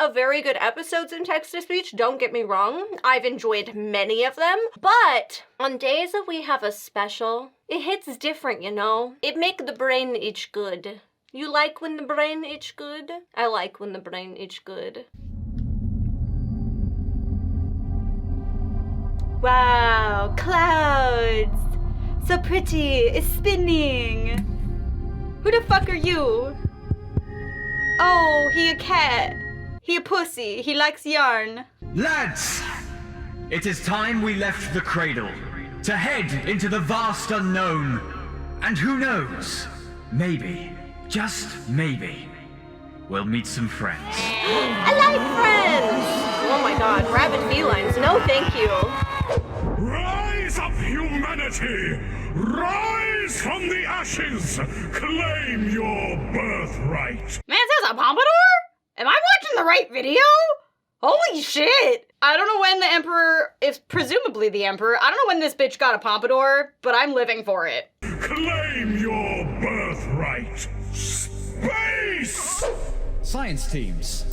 of very good episodes in text-to-speech, don't get me wrong. I've enjoyed many of them, but on days that we have a special, it hits different, you know? It make the brain itch good. You like when the brain itch good? I like when the brain itch good. Wow, clouds! So pretty, it's spinning! Who the fuck are you? Oh, he a cat. He a pussy, he likes yarn. Lads! It is time we left the cradle, to head into the vast unknown. And who knows, maybe, just maybe, we'll meet some friends. I like friends! Oh my god, rabid felines, no thank you. Rise up, humanity! Rise from the ashes! Claim your birthright! Man says a pompadour? Am I watching the right video? Holy shit! I don't know when the Emperor is presumably the Emperor. I don't know when this bitch got a pompadour, but I'm living for it. Claim your birthright! Space! Science teams.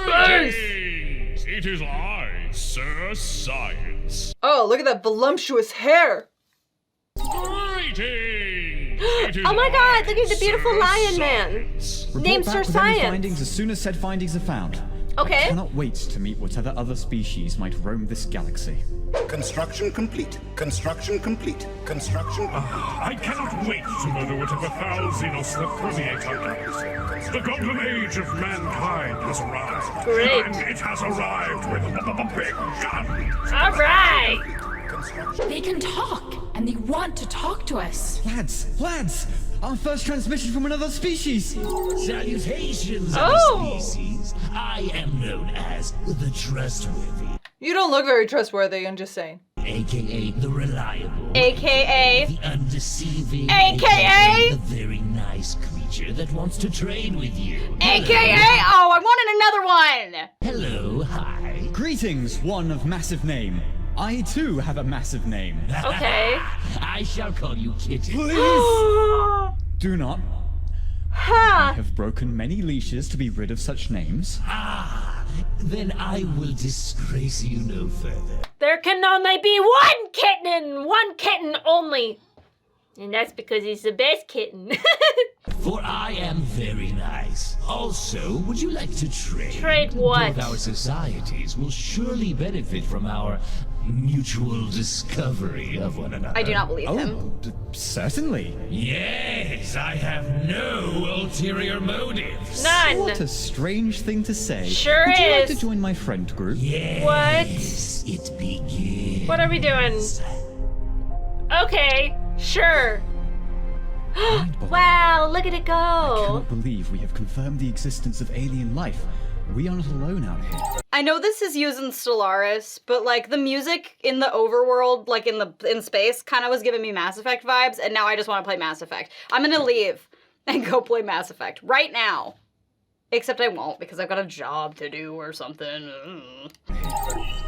Space! It is I, Sir Science. Oh, look at that voluptuous hair! Greetings! Oh my god, look at the beautiful lion man. Report Named back Sir with any Science. findings as soon as said findings are found. I Okay. cannot wait to meet whatever other species might roam this galaxy. Construction complete. Construction complete. Construction complete. I cannot wait to murder whatever foul Xenos that permeates our galaxy. The golden age of mankind has arrived. Great. And it has arrived with a big gun. All right. They can talk, and they want to talk to us. Lads! Our first transmission from another species! Salutations, Oh. other species. I am known as the Trustworthy, You don't look very trustworthy, I'm just saying. aka the Reliable, AKA. the Undeceiving, AKA? the very nice creature that wants to trade with you. AKA, oh, I wanted another one! Hello, hi. Greetings, one of massive name. I too have a massive name. Okay. I shall call you Kitten. Do not. I Huh. have broken many leashes to be rid of such names. Ah, then I will disgrace you no further. There can only be one kitten and one kitten only. And that's because he's the best kitten. For I am very nice. Also, would you like to trade? Trade what? Both our societies will surely benefit from our mutual discovery of one another. I do not believe him. Oh, certainly. Yes, I have no ulterior motives. None. What a strange thing to say. Sure Would you like is. to join my friend group? Yes, it begins. What are we doing? Okay, sure. Mind-boggling. Wow, look at it I go. cannot believe we have confirmed the existence of alien life. We are not alone out here. I know this is used in Stellaris, but like the music in the overworld, like in space, kind of was giving me Mass Effect vibes, and now I just want to play Mass Effect. I'm gonna leave and go play Mass Effect right now. Except I won't, because I've got a job to do or something.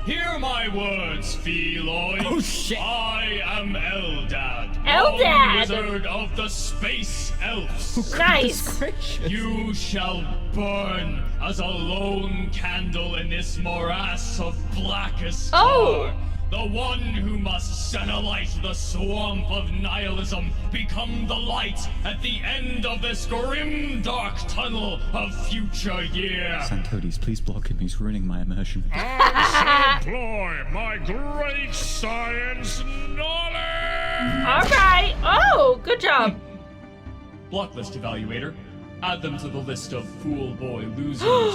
Hear my words, Feloid. Oh, shit. I am Eldad. Eldad. Lone Wizard of the Space Elves. Nice. Gracious. You shall burn as a lone candle in this morass of blackest tar. Oh. The one who must set alight the swamp of nihilism, become the light at the end of this grim dark tunnel of future year. Santodes, please block him. He's ruining my immersion. I shall employ my great science knowledge! All right. Oh, good job. Blocklist evaluator. Add them to the list of fool boy losers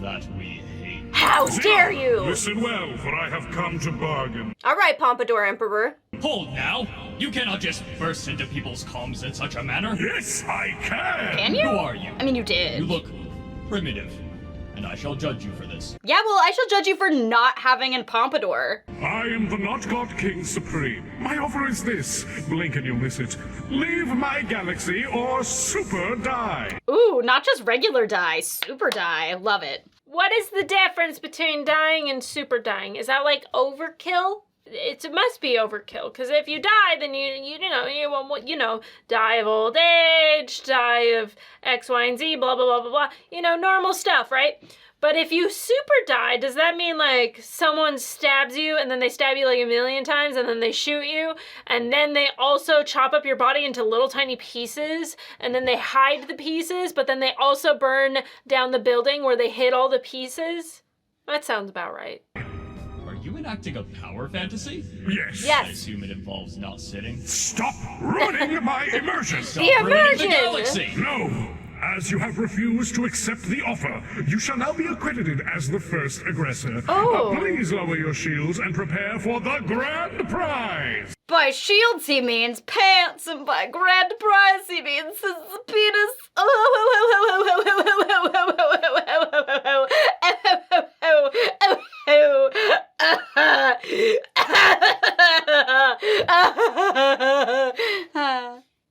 that we hate. How dare you? Listen well, for I have come to bargain. All right, Pompadour Emperor. Hold now! You cannot just burst into people's comms in such a manner. Yes, I can! Can you? Who are you? I mean, you did. You look primitive, and I shall judge you for this. Yeah, well, I shall judge you for not having a pompadour. I am the Not God King Supreme. My offer is this. Blink and you'll miss it. Leave my galaxy or super die. Ooh, not just regular die, super die. Love it. What is the difference between dying and super dying? Is that like overkill? it must be overkill. Because if you die, then you won't, die of old age, die of X, Y, and Z, blah, blah, blah, blah, blah. Normal stuff, right? But if you super die, does that mean, like, someone stabs you, and then they stab you, like, 1,000,000 times, and then they shoot you, and then they also chop up your body into little tiny pieces, and then they hide the pieces, but then they also burn down the building where they hid all the pieces? That sounds about right. Are you enacting a power fantasy? Yes. I Yes. assume it involves not sitting. Stop ruining my immersion! The Ruining the immersion! galaxy! No! As you have refused to accept the offer, you shall now be accredited as the first aggressor. Oh. Please lower your shields and prepare for the grand prize! By shields he means pants, and by grand prize he means his penis.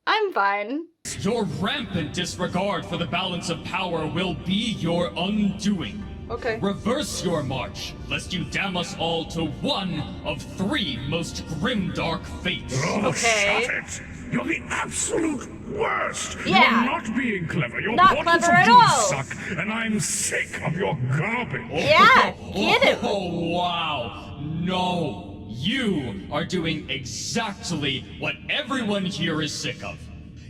I'm fine. Your rampant disregard for the balance of power will be your undoing. Okay. Reverse your march, lest you damn us all to one of 3 most grimdark fates. Oh, Okay. shut it! You're the absolute worst! Yeah. You're not being clever. Your Not bodies clever at do all. suck, and I'm sick of your garbage. Yeah, get him. Oh, wow. No. You are doing exactly what everyone here is sick of.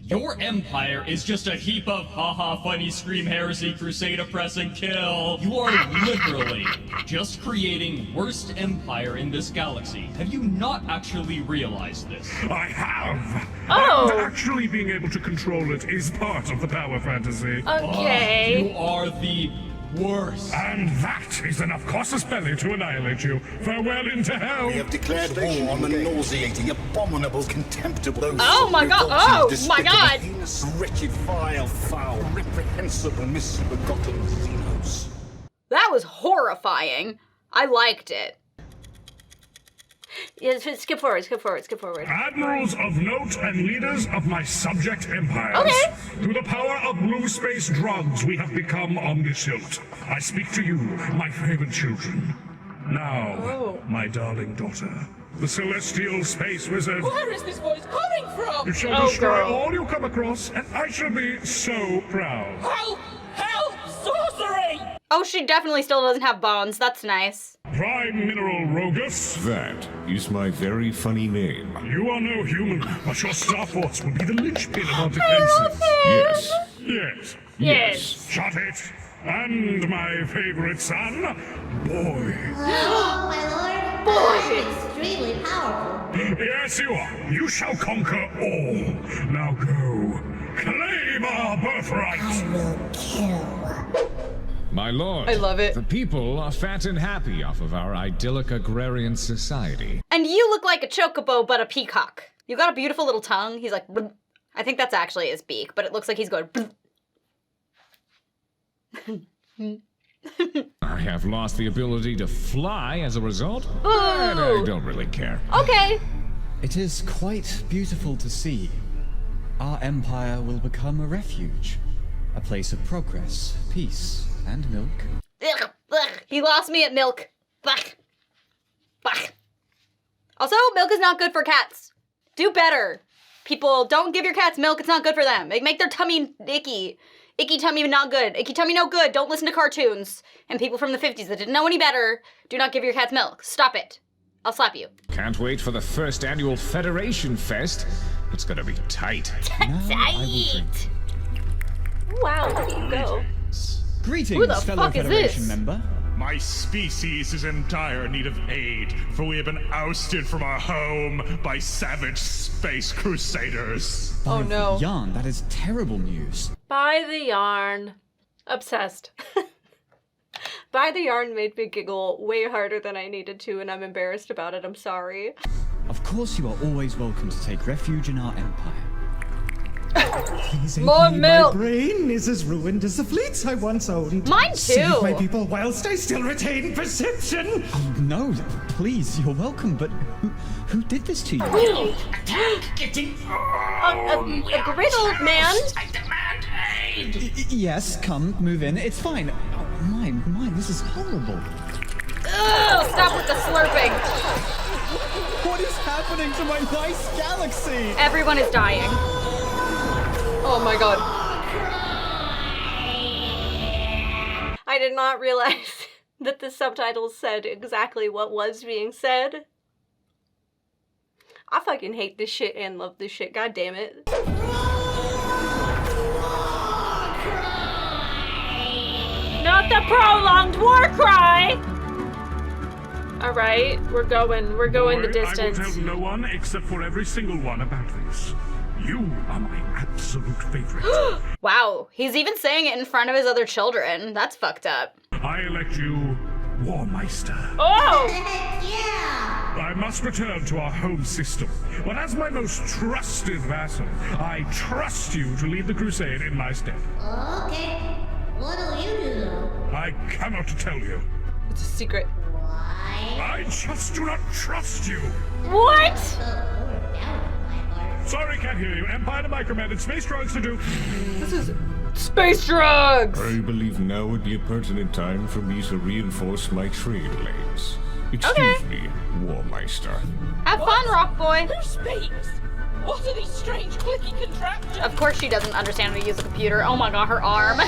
Your empire is just a heap of haha funny scream heresy crusade oppress and kill. You are literally just creating worst empire in this galaxy. Have you not actually realized this? I have! Oh. And actually being able to control it is part of the power fantasy. Okay. You are the worst. And that is enough casus belli to annihilate you. Farewell into hell! We have declared war on the nauseating, abominable, contemptible. Oh my God. Oh my God. Heinous, wretched, vile, foul, reprehensible, misbegotten Xenos. That was horrifying. I liked it. Yeah, skip forward. Admirals of note and leaders of my subject empires. Okay. Through the power of blue space drugs, we have become omniscient. I speak to you, my favorite children. Now, my darling daughter, the celestial space wizard. Where is this voice coming from? You shall Oh, destroy girl. all you come across, and I shall be so proud. Help! Help! Sorcery! Oh, she definitely still doesn't have bones. That's nice. Prime Mineral Rogus, That is my very funny name. you are no human, but your star force will be the linchpin of our defenses. Yes. Yes. Yes. Shut it! And my favorite son, Boy. Oh, my lord. Boy. Extremely powerful. Yes, you are. You shall conquer all. Now go. Claim our birthright. I will kill. My lord, I love it. The people are fat and happy off of our idyllic agrarian society. And you look like a chocobo, but a peacock. You got a beautiful little tongue. He's like, "Bleh." I think that's actually his beak, but it looks like he's going. "Bleh." I have lost the ability to fly as a result, but I don't really care. Okay. It is quite beautiful to see. Our empire will become a refuge, a place of progress, peace, and milk. Ugh, ugh. He lost me at milk. Blech. Blech. Also, milk is not good for cats. Do better. People, don't give your cats milk. It's not good for them. It make their tummy icky. Icky tummy not good. Icky tummy no good. Don't listen to cartoons. And people from the 50s that didn't know any better, do not give your cats milk. Stop it. I'll slap you. Can't wait for the first annual Federation Fest. It's gonna be tight. Now I will drink. Wow, look at you go. Greetings, Who the fellow fuck is Federation this? member. My species is in dire need of aid, for we have been ousted from our home by savage space crusaders. Oh no. Yarn, that is terrible news. Buy the yarn. Obsessed. Buy the yarn made me giggle way harder than I needed to, and I'm embarrassed about it. I'm sorry. Of course, you are always welcome to take refuge in our empire. More milk. My brain is as ruined as the fleets I once owned. Mine Save my too. people whilst I still retain perception. Oh, no, please, you're welcome, but who did this to you? Getting A griddled man. I demand aid. Yes, come, move in. It's fine. Oh, mine, this is horrible. Ugh, stop with the slurping. What is happening to my nice galaxy? Everyone is dying. Oh my god. I did not realize that the subtitles said exactly what was being said. I fucking hate this shit and love this shit, god damn it. Not the prolonged war cry! Alright, we're going the distance. I will tell no one except for every single one about this. You are my absolute favorite. Wow, he's even saying it in front of his other children. That's fucked up. I elect you Warmeister. Oh! Yeah! I must return to our home system, but as my most trusted vassal, I trust you to lead the crusade in my stead. Okay. What'll you do, though? I cannot tell you. It's a secret. Why? I just do not trust you. What? Sorry, can't hear you. Empire to micromanage space drugs to do. This is space drugs! I believe now would be a pertinent time for me to reinforce my trade lanes. Excuse me, Warmeister. Have fun, Rock Boy. Space. What are these strange clicky contraptions? Of course she doesn't understand how to use a computer. Oh my god, her arm.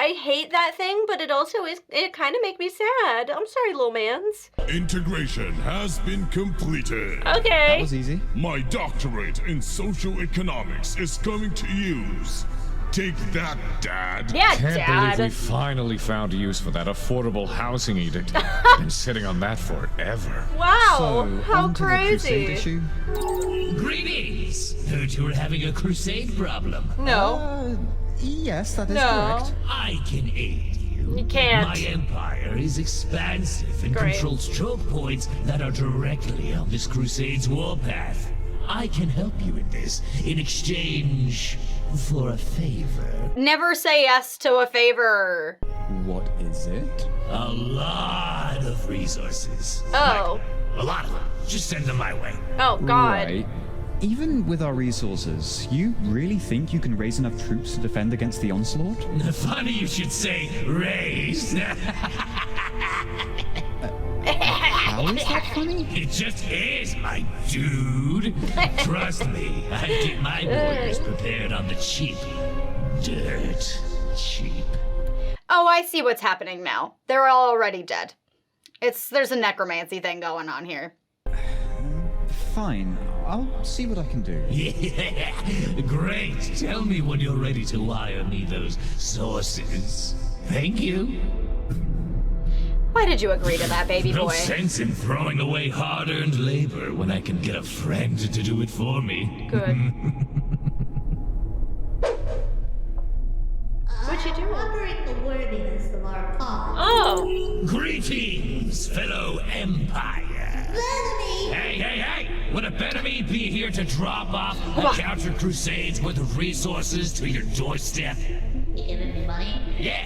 I hate that thing, but it also it kind of makes me sad. I'm sorry, little mans. Integration has been completed. Okay. That was easy. My doctorate in social economics is coming to use. Take that, Dad. Yeah, Can't Dad. believe we finally found a use for that affordable housing edict. Been sitting on that forever. Wow, So, how on to the crusade crazy. issue. Greetings! Heard you were having a crusade problem. No. Yes, that is No. correct. I can aid you. You can't. My empire is expansive and Great. controls choke points that are directly on this crusade's warpath. I can help you in this in exchange for a favor. Never say yes to a favor. What is it? A lot of resources. Oh. A lot of them. Just send them my way. Oh, God. Right. Even with our resources, you really think you can raise enough troops to defend against the onslaught? Funny you should say raised. How is that funny? It just is, my dude. Trust me, I get my warriors prepared on the cheap. Dirt cheap. Oh, I see what's happening now. They're all already dead. There's a necromancy thing going on here. Fine. I'll see what I can do. Yeah, great. Tell me when you're ready to wire me those sources. Thank you. Why did you agree to that, baby No boy? sense in throwing away hard-earned labor when I can get a friend to do it for me. Good. What you doing? Wondering the worthiness of our cause. Oh. Greetings, fellow Empire. Enemy! Hey! Would a better me be here to drop off a counter crusade's worth of resources to your doorstep? You giving me money? Yeah.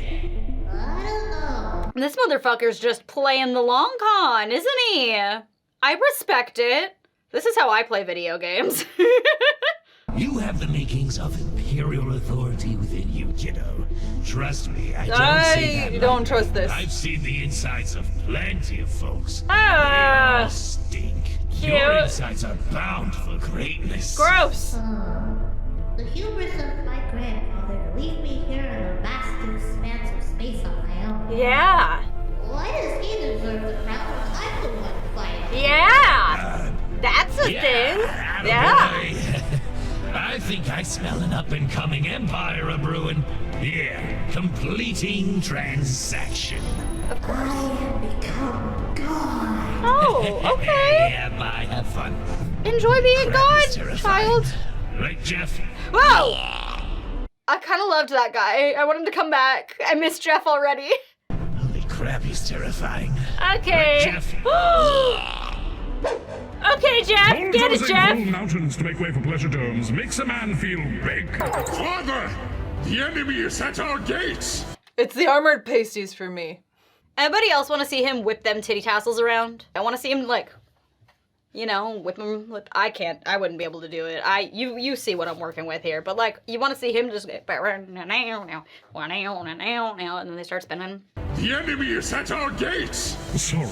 I don't know. This motherfucker's just playing the long con, isn't he? I respect it. This is how I play video games. You have the makings of imperial authority within you, kiddo. Trust me, I don't say that. I don't trust this. I've seen the insides of plenty of folks. Ah. They all stink. Cute. Your insides are bound for greatness. Gross. The hubris of my grandfather to leave me here in a vast expanse of space on my own. Yeah. Why does he deserve the crown when I'm the one fighting? Yeah. That's a thing. Yeah. I think I smell an up-and-coming empire a-brewing. Yeah, completing transaction. I have become God. Oh, okay. Yeah, bye, have fun. Enjoy being Crap is God, terrifying. child. Right, Jeff? Whoa! I kind of loved that guy. I want him to come back. I miss Jeff already. Holy crap, he's terrifying. Okay. Right, Jeff? Okay, Jeff. Get it, Bulldozing Jeff. through mountains to make way for pleasure domes makes a man feel big. Father! The enemy is at our gates! It's the armored pasties for me. Anybody else want to see him whip them titty tassels around? I want to see him, like, You know, whip him. I can't. I wouldn't be able to do it. You see what I'm working with here. But like, you want to see him just get and then they start spinning. The enemy is at our gates! Sorry,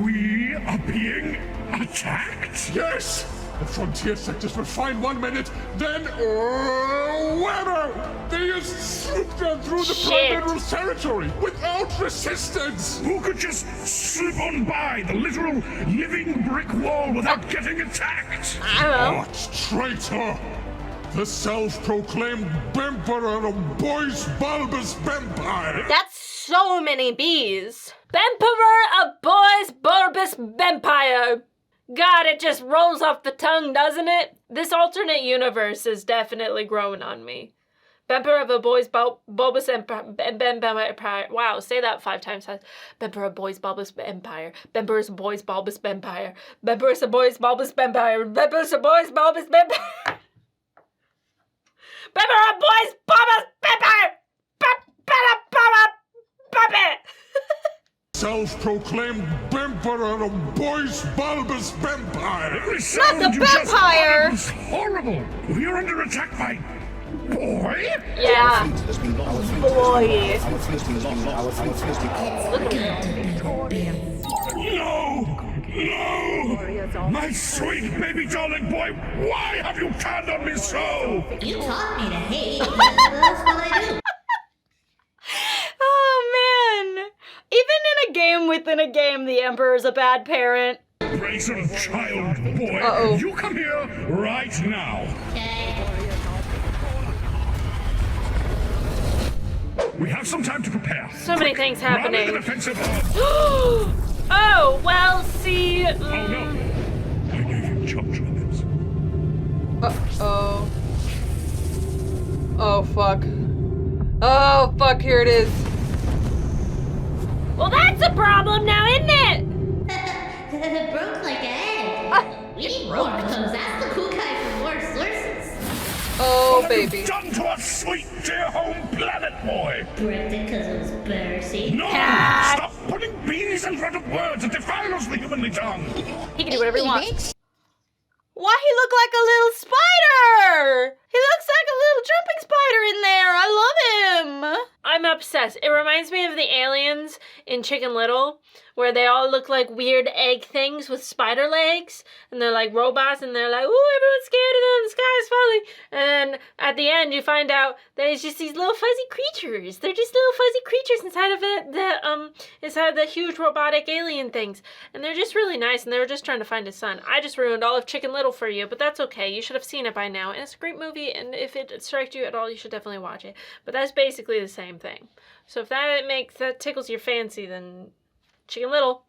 we are being attacked? Yes! The frontier sectors will find 1 minute, then whammo! They just swoop down through the Prime Mineral's territory without resistance! Who could just slip on by the literal living brick wall without getting attacked? I don't know. What traitor! The self-proclaimed Bemperor of Boys Bulbous Vampire! That's so many B's. Emperor of Boys Bulbous Vampire. God, it just rolls off the tongue, doesn't it? This alternate universe is definitely growing on me. Bemperor of a Boys Bulbous Empire. Wow, say that 5 times fast. Bemperor of Boys Bulbous Empire. Bemperor's Boys Bulbous Empire. Bemperor's Boys Bulbous Empire. Bemperor's Boys Bulbous Empire. Bemperor of Boys Bulbous Empire. Self-proclaimed Bemperor of Boys Bulbous Vampire! Every Not sound the you just vampire! uttered was horrible! We're under attack by... boy? Yeah. Boy. No! No! My sweet baby darling boy, why have you turned on me so? You taught me to hate. That's what I do. Oh man! Even in a game within a game, the Emperor's a bad parent. Brazen child boy, you come here right now. We have some time to prepare. So many things happening. Run the defensive. Oh, well, see... Oh no! I gave him chop lips. Uh-oh. Oh, fuck. Oh, fuck, here it is. Well, that's a problem now, isn't it? Broke like an egg. We need more of those. Ask the cool guy for more sources. Oh, what baby. Have you done to our sweet dear home planet, boy? Bricked it because it was Bercy. No! Stop putting beanies in front of words. It defiles the humanly tongue. He can do whatever he wants. Why he look like a little spider? He looks like a little jumping spider in there. I love him. I'm obsessed. It reminds me of the aliens in Chicken Little, where they all look like weird egg things with spider legs, and they're like robots, and they're like, ooh, everyone's scared of them, the sky is falling. And at the end, you find out that it's just these little fuzzy creatures. They're just little fuzzy creatures inside of inside the huge robotic alien things. And they're just really nice, and they were just trying to find his son. I just ruined all of Chicken Little for you, but that's okay. You should have seen it by now. And it's a great movie, and if it strikes you at all, you should definitely watch it. But that's basically the same thing. So if that tickles your fancy, then Chicken Little.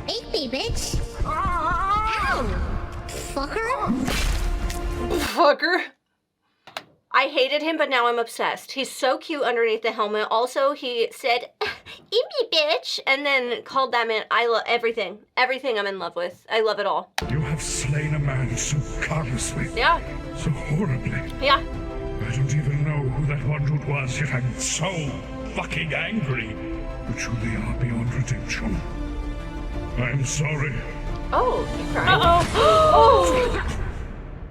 Eat me, bitch. Ow. Fucker. Fucker. I hated him, but now I'm obsessed. He's so cute underneath the helmet. Also, he said, eat me, bitch, and then called that man. I love everything. Everything I'm in love with. I love it all. You have slain a man so callously. Yeah. So horribly. Yeah. I don't even know who that one dude was, yet I'm so fucking angry. But truly are beyond redemption. I'm sorry. Oh, you cried. Uh-oh. Oh.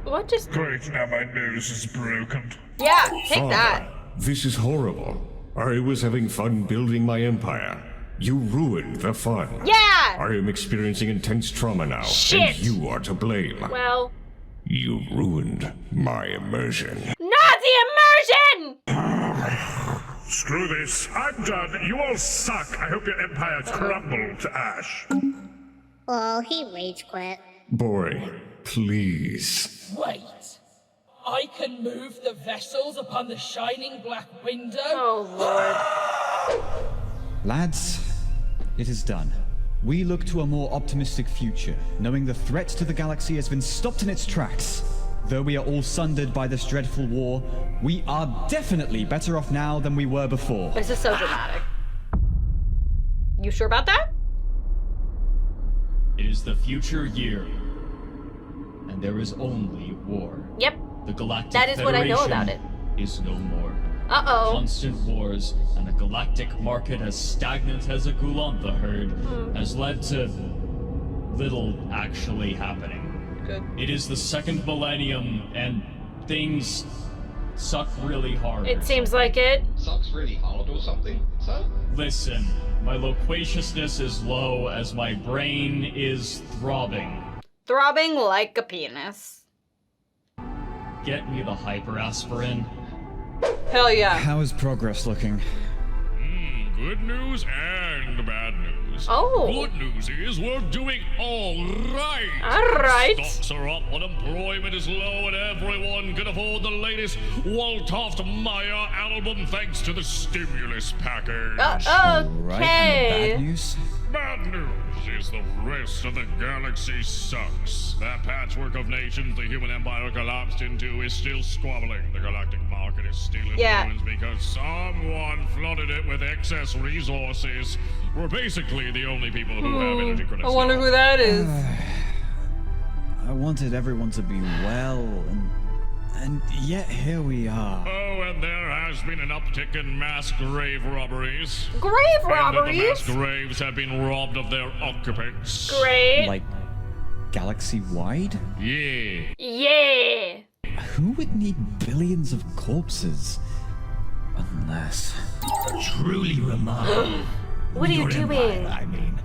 What just... Great, now my nose is broken. Yeah, take Father, that. This is horrible. I was having fun building my empire. You ruined the fun. Yeah! I am experiencing intense trauma now. Shit. And you are to blame. Well... You ruined my immersion. Not the immersion! Screw this. I'm done. You all suck. I hope your empire crumbled to ash. Oh, he rage quit. Boy, please. Wait. I can move the vessels upon the shining black window? Oh, Lord. Lads, it is done. We look to a more optimistic future, knowing the threat to the galaxy has been stopped in its tracks. Though we are all sundered by this dreadful war, we are definitely better off now than we were before. This is so dramatic. You sure about that? It is the future year, and there is only war. Yep. The Galactic That is what I know Federation about it. is no more. Uh-oh. Constant wars and a galactic market as stagnant as a Gulantha herd has led to little actually happening. Good. It is the second millennium, and things suck really hard. It seems like it. Sucks really hard or something, so? Listen, my loquaciousness is low as my brain is throbbing. Throbbing like a penis. Get me the hyperaspirin. Hell yeah. How is progress looking? Good news and bad news. Oh. Good news is we're doing all right. All right. Stocks are up, unemployment is low, and everyone can afford the latest Waltoft Maya album thanks to the stimulus package. Right, and the Okay. bad news? Bad news is the rest of the galaxy sucks. That patchwork of nations the human empire collapsed into is still squabbling. The galactic market is still in ruins because someone flooded it with excess resources. We're basically the only people who have energy credits. I wonder who that is. I wanted everyone to be well, and yet here we are. Oh, and there has been an uptick in mass grave robberies. Grave And robberies? the mass graves have been robbed of their occupants. Great. Like, galaxy-wide? Yeah. Yeah. Who would need billions of corpses? Unless... Truly remarkable. What are you Your doing? empire, I mean.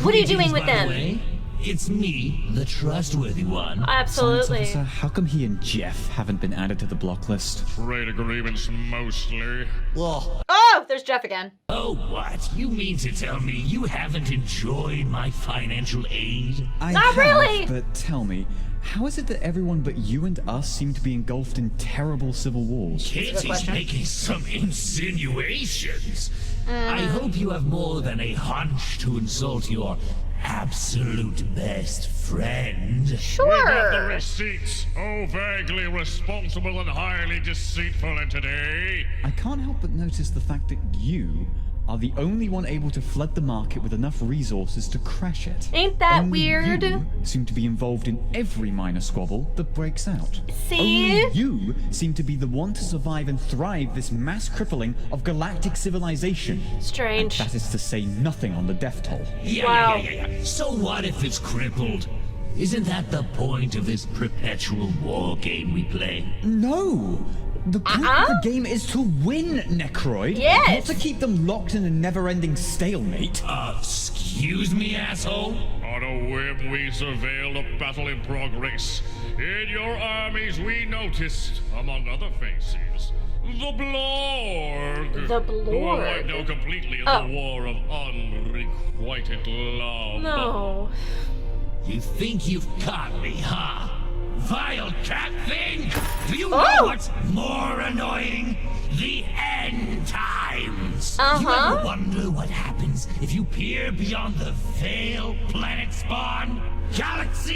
What are you Greetings, doing with by the them? way. It's me, the trustworthy one. Absolutely. Science officer, how come he and Jeff haven't been added to the block list? Trade agreements mostly. Oh, there's Jeff again. Oh, what? You mean to tell me you haven't enjoyed my financial aid? I Not have, really. But tell me, how is it that everyone but you and us seem to be engulfed in terrible civil wars? Kitty's making some insinuations. I hope you have more than a hunch to insult your absolute best friend. We got the receipts. Oh, vaguely responsible and highly deceitful entity. I can't help but notice the fact that you are the only one able to flood the market with enough resources to crash it. Ain't that Only weird? You seem to be involved in every minor squabble that breaks out. See? Only you seem to be the one to survive and thrive this mass crippling of galactic civilization. Strange. And that is to say nothing on the death toll. Yeah. So what if it's crippled? Isn't that the point of this perpetual war game we play? No! The point of the game is to win, Necroid. Yes. Not to keep them locked in a never-ending stalemate. Excuse me, asshole? On a whim, we surveilled a battle in progress. In your armies, we noticed, among other faces, the Blorg. The Who were Blorg? wiped out completely in the war of unrequited love. No. You think you've caught me, huh? Vile cat thing! Do you know Oh! what's more annoying? The end times! You Uh-huh. ever wonder what happens if you peer beyond the veil planet spawn?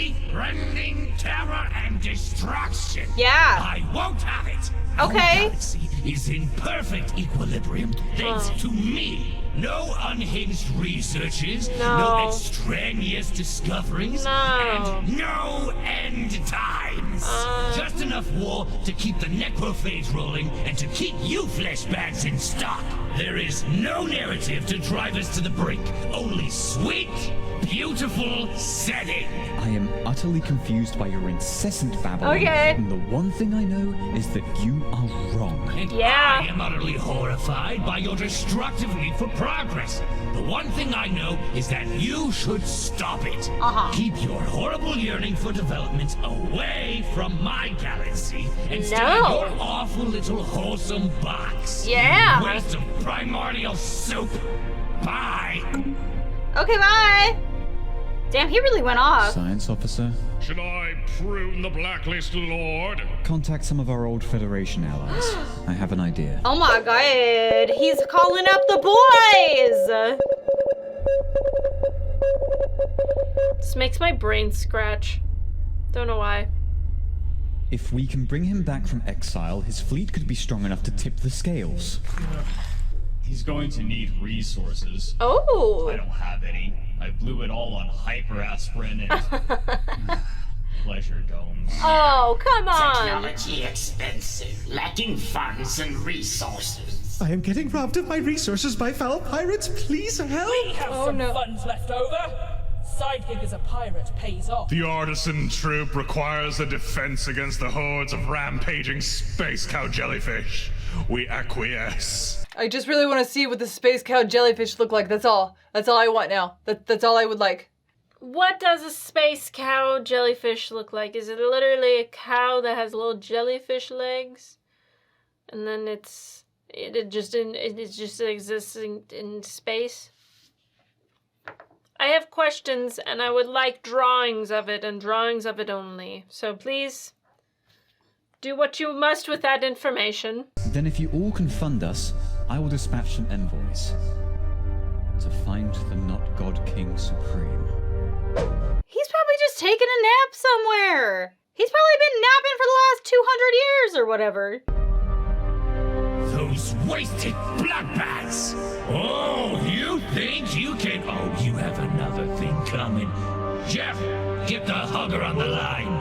Galaxy-rending terror and destruction! Yeah. I won't have it! Okay. Our galaxy is in perfect equilibrium thanks to me. No unhinged researches, no extraneous discoveries, and no end times. Just enough war to keep the necrophage rolling and to keep you flesh bags in stock. There is no narrative to drive us to the brink, only sweet, beautiful setting. I am utterly confused by your incessant babbling. Okay. And the one thing I know is that you are wrong. And I am utterly horrified by your destructive need for progress. The one thing I know is that you should stop it. Keep your horrible yearning for development away from my galaxy and stay in No. your awful little wholesome box. Yeah. You waste of primordial soup. Bye. Okay, bye. Damn, he really went off. Science officer, Should I prune the blacklist, Lord? contact some of our old Federation allies. I have an idea. Oh my god, he's calling up the boys. This makes my brain scratch. Don't know why. If we can bring him back from exile, his fleet could be strong enough to tip the scales. He's going to need resources. Oh. I don't have any. I blew it all on hyperaspirin and pleasure domes. Oh, come on. Technology expensive, lacking funds and resources. I am getting robbed of my resources by foul pirates. Please help. We have some funds left over. Sidekick as a pirate pays off. The artisan troop requires a defense against the hordes of rampaging space cow jellyfish. We acquiesce. I just really want to see what the space cow jellyfish look like. That's all. That's all I want now. That's all I would like. What does a space cow jellyfish look like? Is it literally a cow that has little jellyfish legs? And then it just exists in space? I have questions and I would like drawings of it and drawings of it only. So please do what you must with that information. Then if you all can fund us, I will dispatch some envoys to find the not God King Supreme. He's probably just taking a nap somewhere. He's probably been napping for the last 200 years or whatever. Those wasted bloodbaths! Oh, you think you can... Oh, you have another thing coming. Jeff, get the hugger on the line.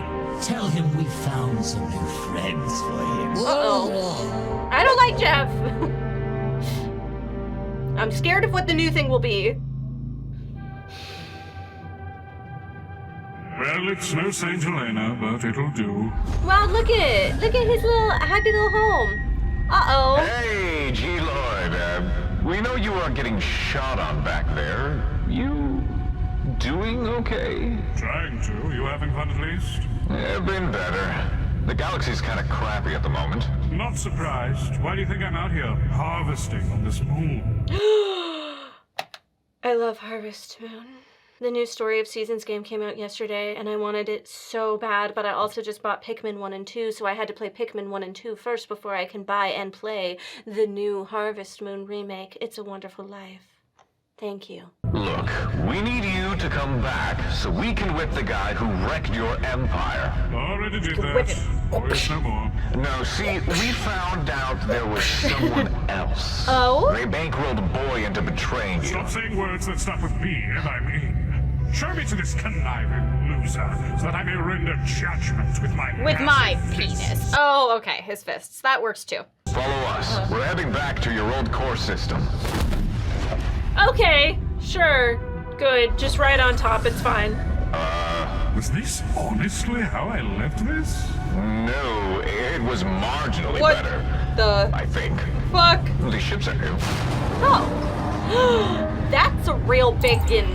Tell him we found some new friends for him. Uh-oh. I don't like Jeff. I'm scared of what the new thing will be. Well, it's no Saint Helena, but it'll do. Wow, look at his little happy little home. Uh-oh. Hey, G-Lord, we know you are getting shot on back there. You doing okay? Trying to. You having fun at least? Been better. The galaxy's kind of crappy at the moment. Not surprised. Why do you think I'm out here harvesting on this moon? I love Harvest Moon. The new Story of Seasons game came out yesterday, and I wanted it so bad, but I also just bought Pikmin 1 and 2, so I had to play Pikmin 1 and 2 first before I can buy and play the new Harvest Moon remake. It's a Wonderful Life. Thank you. Look, we need you to come back so we can whip the guy who wrecked your empire. Already did that. Always no more. No, see, we found out there was someone else. Oh? They bankrolled a boy into betraying you. Stop saying words that start with B, and I mean. Show me to this conniving loser, so that I may render judgment with my penis. Oh, okay, his fists. That works too. Follow us. We're heading back to your old core system. Okay, sure. Good. Just right on top. It's fine. Was this honestly how I left this? No, it was marginally better. I think. Fuck? The ships are new. Oh. That's a real biggin.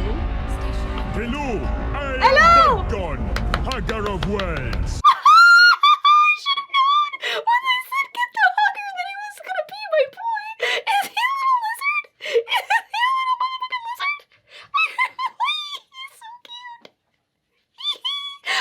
Hello! Hello! Gone, hugger of worlds. I should have known when they said get the hugger that he was gonna be my boy. Is he a little lizard? Is he a little motherfucking lizard? He's so cute.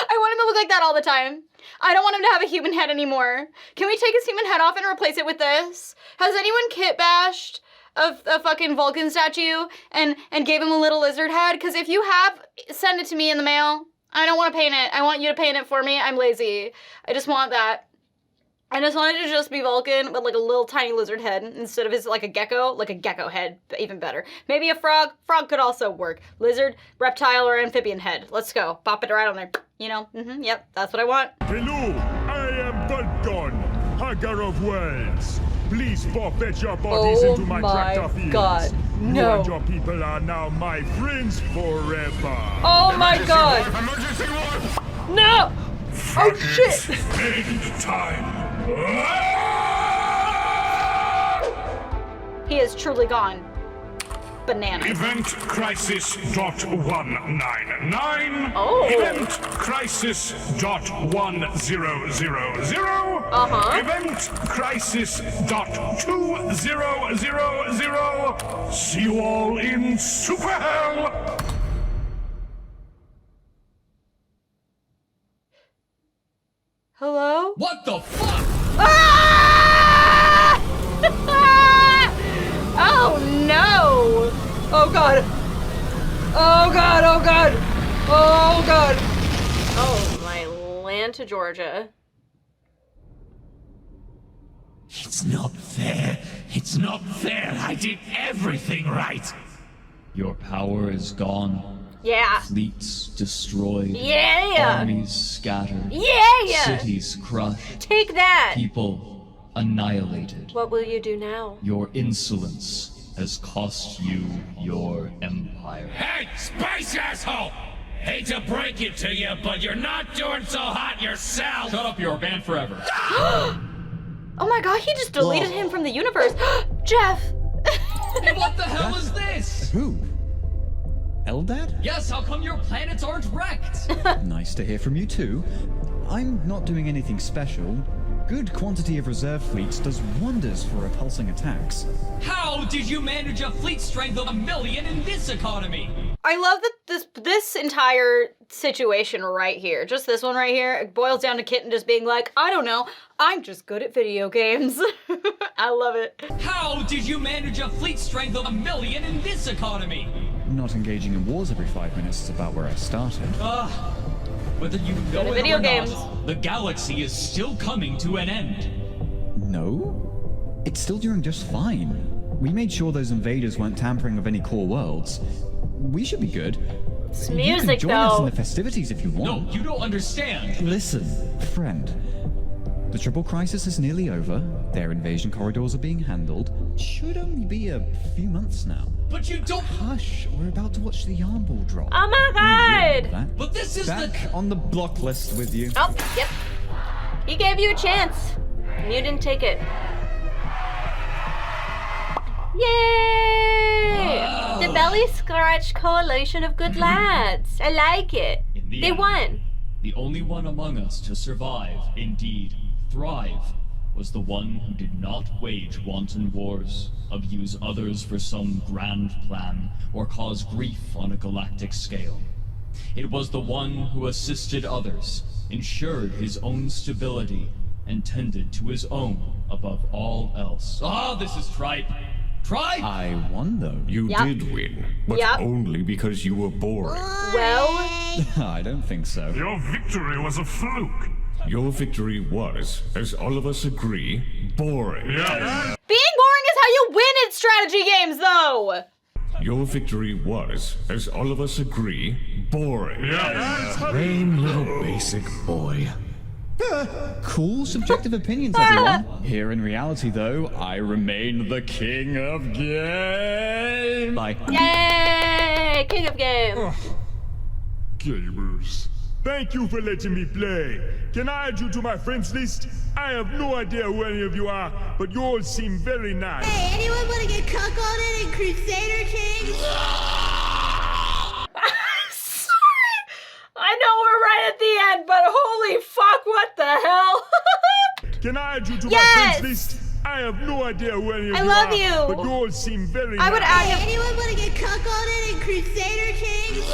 I want him to look like that all the time. I don't want him to have a human head anymore. Can we take his human head off and replace it with this? Has anyone kit bashed a fucking Vulcan statue and gave him a little lizard head? Because if you have, send it to me in the mail. I don't want to paint it. I want you to paint it for me. I'm lazy. I just want that. I just wanted to just be Vulcan with like a little tiny lizard head instead of his like a gecko head, even better. Maybe a frog. Frog could also work. Lizard, reptile, or amphibian head. Let's go. Pop it right on there. You know, yep, that's what I want. Hello, I am Vulcan, hugger of worlds. Please forfeit your bodies into my tractor fields. God, no. You and your people are now my friends forever. Oh my God. Emergency warp! No! Oh shit! End time. He is truly gone. Bananas. Event crisis .199. Oh. Event crisis .1000. Event crisis .2000. See you all in Super Hell. Hello? What the fuck? Ah! Oh no! Oh God! Oh God! Oh God! Oh God! Oh my land to Georgia. It's not fair. It's not fair. I did everything right. Your power is gone. Yeah. Fleets destroyed. Yeah. Armies scattered. Yeah. Cities crushed. Take that. People annihilated. What will you do now? Your insolence has cost you your empire. Hey, space asshole! Hate to break it to you, but you're not doing so hot yourself! Shut up, you're banned forever. Oh my god, he just deleted him from the universe. Jeff! Hey, what the hell is this? Who? Eldad? Yes, how come your planets aren't wrecked? Nice to hear from you too. I'm not doing anything special. Good quantity of reserve fleets does wonders for repulsing attacks. How did you manage a fleet strength of 1 million in this economy? I love that this entire situation right here, just this one right here, it boils down to Kitten just being like, I don't know, I'm just good at video games. I love it. How did you manage a fleet strength of 1 million in this economy? Not engaging in wars every 5 minutes is about where I started. Whether you know it video or games. not, the galaxy is still coming to an end. No? It's still doing just fine. We made sure those invaders weren't tampering with any core worlds. We should be good. It's You music, can join us in though. the festivities if you want. No, you don't understand. Listen, friend. The Triple Crisis is nearly over. Their invasion corridors are being handled. Should only be a few months now. But you don't... Hush, we're about to watch the yarn ball drop. Oh my god! That. But this is Back on the block list with you. Oh, yep. He gave you a chance, and you didn't take it. Yay! Wow. The Belly Scratch Coalition of Good Lads. I like it. In the They end, won. The only one among us to survive, indeed thrive, was the one who did not wage wanton wars, abuse others for some grand plan, or cause grief on a galactic scale. It was the one who assisted others, ensured his own stability, and tended to his own above all else. Ah, this is tripe. Tripe! I won, though. You Yep. did win, but Yep. only because you were boring. Well, I don't think so. Your victory was a fluke. Your victory was, as all of us agree, boring. being boring is how you win at strategy games, though! Your victory was, as all of us agree, boring. Lame little basic boy. Cool subjective opinions, everyone. Here in reality, though, I remain the king of game. Bye. Yay! King of Game. Gamers. Thank you for letting me play. Can I add you to my friends list? I have no idea who any of you are, but you all seem very nice. Hey, anyone want to get cuckolded in Crusader Kings? Sorry! I know we're right at the end, but holy fuck, what the hell? Can I add you to my Yes! friends list? I have no idea who any of I you love are, you. but you all seem very I would nice. add him. Hey, anyone want to get cuckolded in Crusader Kings?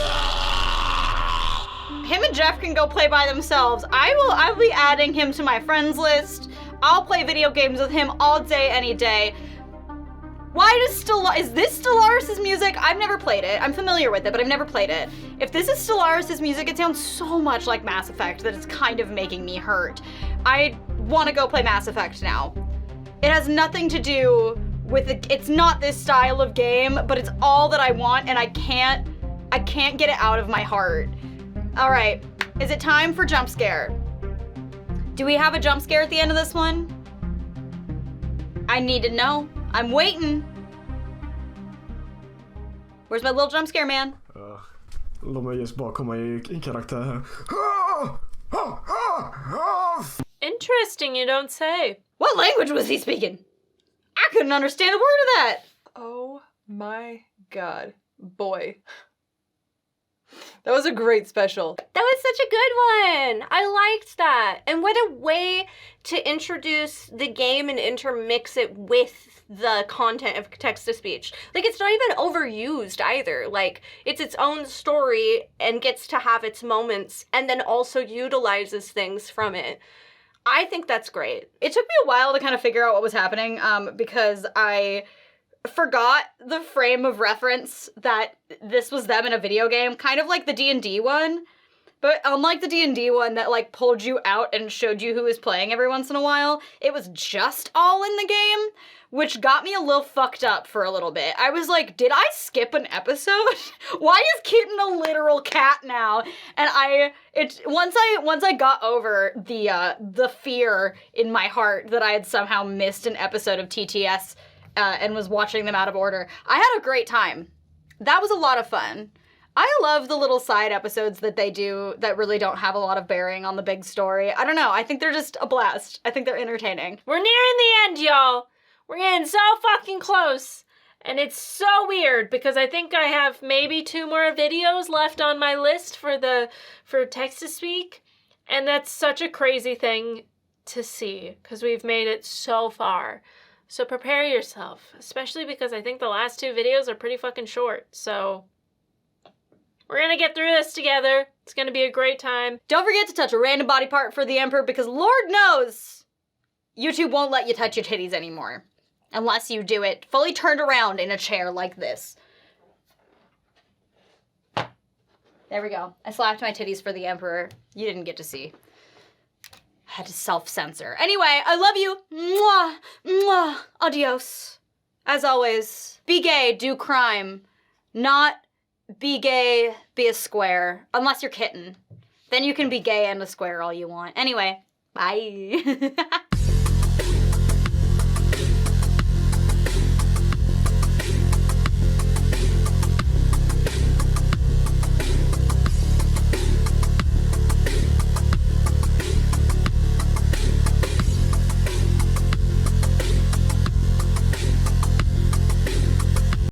Him and Jeff can go play by themselves. I'll be adding him to my friends list. I'll play video games with him all day, any day. Why is this Stellaris' music? I've never played it. I'm familiar with it, but I've never played it. If this is Stellaris' music, it sounds so much like Mass Effect that it's kind of making me hurt. I want to go play Mass Effect now. It has nothing to do with it's not this style of game, but it's all that I want, and I can't get it out of my heart. All right, is it time for jump scare? Do we have a jump scare at the end of this one? I need to know. I'm waiting. Where's my little jump scare man? Låt mig just bara komma i karaktär här. Interesting, you don't say. What language was he speaking? I couldn't understand a word of that. Oh my god. Boy. That was a great special. That was such a good one. I liked that. And what a way to introduce the game and intermix it with the content of text-to-speech. Like, it's not even overused either. Like, it's its own story and gets to have its moments and then also utilizes things from it. I think that's great. It took me a while to kind of figure out what was happening because I forgot the frame of reference that this was them in a video game, kind of like the D&D one. But unlike the D&D one that like pulled you out and showed you who was playing every once in a while, it was just all in the game, which got me a little fucked up for a little bit. I was like, did I skip an episode? Why is Kitten a literal cat now? And once I got over the fear in my heart that I had somehow missed an episode of TTS and was watching them out of order. I had a great time. That was a lot of fun. I love the little side episodes that they do that really don't have a lot of bearing on the big story. I don't know. I think they're just a blast. I think they're entertaining. We're nearing the end, y'all. We're getting so fucking close. And it's so weird because I think I have maybe 2 more videos left on my list for text-to-speak. And that's such a crazy thing to see because we've made it so far. So prepare yourself, especially because I think the last 2 videos are pretty fucking short. So we're gonna get through this together. It's gonna be a great time. Don't forget to touch a random body part for the Emperor because Lord knows YouTube won't let you touch your titties anymore. Unless you do it fully turned around in a chair like this. There we go. I slapped my titties for the Emperor. You didn't get to see. I had to self-censor. Anyway, I love you. Mwah, mwah. Adios. As always, be gay, do crime. Not be gay, be a square. Unless you're kitten. Then you can be gay and a square all you want. Anyway, bye.